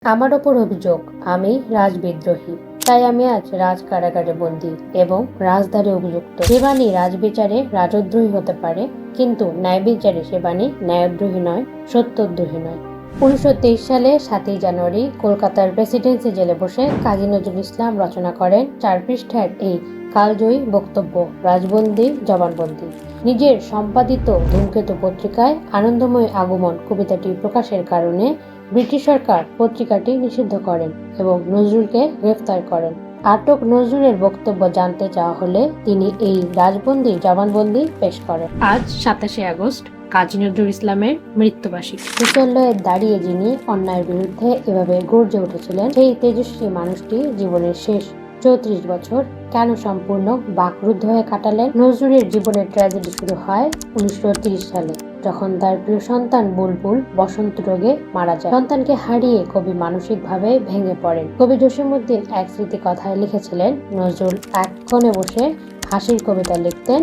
আমার ওপর অভিযোগ আমি রাজবিদ্রোহী, তাই আমি আজ রাজ কারাগারে বন্দী এবং রাজদ্বারে অভিযুক্ত। সে বাণী রাজবিচারে রাজদ্রোহী হতে পারে, কিন্তু ন্যায় বিচারে সে বাণী ন্যায়দ্রোহী নয়, সত্যদ্রোহী নয়। 1923 সালে 7ই জানুয়ারি কলকাতার প্রেসিডেন্সি জেলে বসে কাজী নজরুল ইসলাম রচনা করেন 4 পৃষ্ঠার এই কালজয়ী বক্তব্য রাজবন্দী জবানবন্দি। নিজের সম্পাদিত ধূমকেতু পত্রিকায় আনন্দময় আগমন কবিতাটি প্রকাশের কারণে ব্রিটিশ সরকার পত্রিকাটি নিষিদ্ধ করেন এবং নজরুলকে গ্রেফতার করেন। আটক নজরুলের বক্তব্য জানতে চাওয়া হলে তিনি এই রাজবন্দী জবানবন্দি পেশ করেন। আজ 27 আগস্ট কাজী নজরুল ইসলামের মৃত্যুবার্ষিকী। মুসল্লায় দাঁড়িয়ে যিনি অন্যায়ের বিরুদ্ধে এভাবে গর্জে উঠেছিলেন, সেই তেজস্বী মানুষটি জীবনের শেষ 34 বছর কেন সম্পূর্ণ বাকরুদ্ধ হয়ে কাটালেন? নজরুলের জীবনের ট্র্যাজেডি শুরু হয় 1930 সালে, যখন তার প্রিয় সন্তান বুলবুল বসন্ত রোগে মারা যায়। সন্তানকে হারিয়ে কবি মানসিকভাবে ভেঙে পড়েন। কবি জসিমউদ্দিন এক স্মৃতি কথায় লিখেছিলেন, নজরুল এক কোণে বসে হাসির কবিতা লিখতেন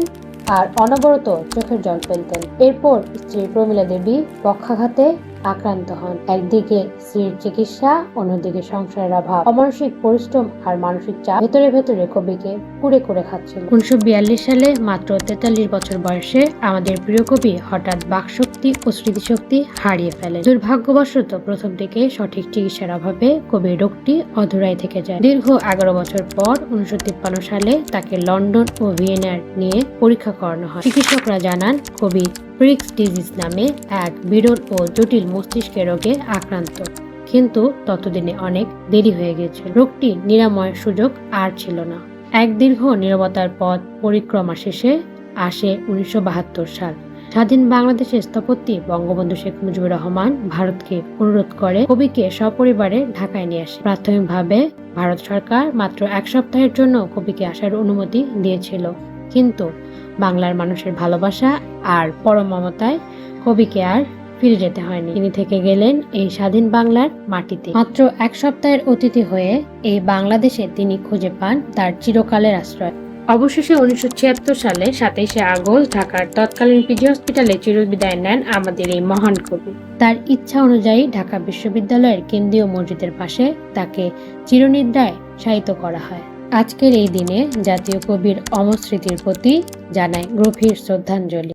আর অনবরত চোখের জল ফেলতেন। এরপর স্ত্রী প্রমীলা দেবী পক্ষাঘাতে আক্রান্ত হন। একদিকে স্ত্রীর চিকিৎসা, অন্যদিকে সংসারের অভাব, অমানসিক পরিশ্রম আর মানসিক চাপ ভেতরে ভেতরে কবিকে কুড়ে কুড়ে খাচ্ছিল। 1942 সালে মাত্র 43 বছর বয়সে আমাদের প্রিয় কবি হঠাৎ বাকশক্তি ও স্মৃতিশক্তি হারিয়ে ফেলেন। দুর্ভাগ্যবশত প্রথম দিকে সঠিক চিকিৎসার অভাবে কবির রোগটি অধরাই থেকে যায়। দীর্ঘ 11 বছর পর 1953 সালে তাকে লন্ডন ও ভিয়েনার নিয়ে পরীক্ষা করানো হয়। চিকিৎসকরা জানান কবি ব্রিক্স ডিজিজ নামে এক বিরল ও জটিল মস্তিষ্কের রোগে আক্রান্ত, কিন্তু ততদিনে অনেক দেরি হয়ে গেছে। রোগটি নিরাময়ের সুযোগ আর ছিল না। এক দীর্ঘ নীরবতার পথ পরিক্রমা শেষে আসে 1972 সাল। স্বাধীন বাংলাদেশের স্থপতি বঙ্গবন্ধু শেখ মুজিবুর রহমান ভারতকে অনুরোধ করে কবিকে সপরিবারে ঢাকায় নিয়ে আসে। প্রাথমিকভাবে ভারত সরকার মাত্র 1 সপ্তাহের জন্য কবিকে আসার অনুমতি দিয়েছিল, কিন্তু বাংলার মানুষের ভালোবাসা আর পরম মমতায় কবিকে আর ফিরে যেতে হয়নি। তিনি থেকে গেলেন এই স্বাধীন বাংলার মাটিতে। মাত্র 1 সপ্তাহের অতিথি হয়ে এই বাংলাদেশে তিনি খুঁজে পান তার চিরকালের আশ্রয়। অবশেষে 1976 সালে 27 আগস্ট ঢাকার তৎকালীন পিজি হসপিটালে চিরবিদায় নেন আমাদের এই মহান কবি। তার ইচ্ছা অনুযায়ী ঢাকা বিশ্ববিদ্যালয়ের কেন্দ্রীয় মসজিদের পাশে তাকে চিরনিদ্রায় শায়িত করা হয়। আজকের এই দিনে জাতীয় কবির অমর স্মৃতির প্রতি জানাই গভীর শ্রদ্ধাঞ্জলি।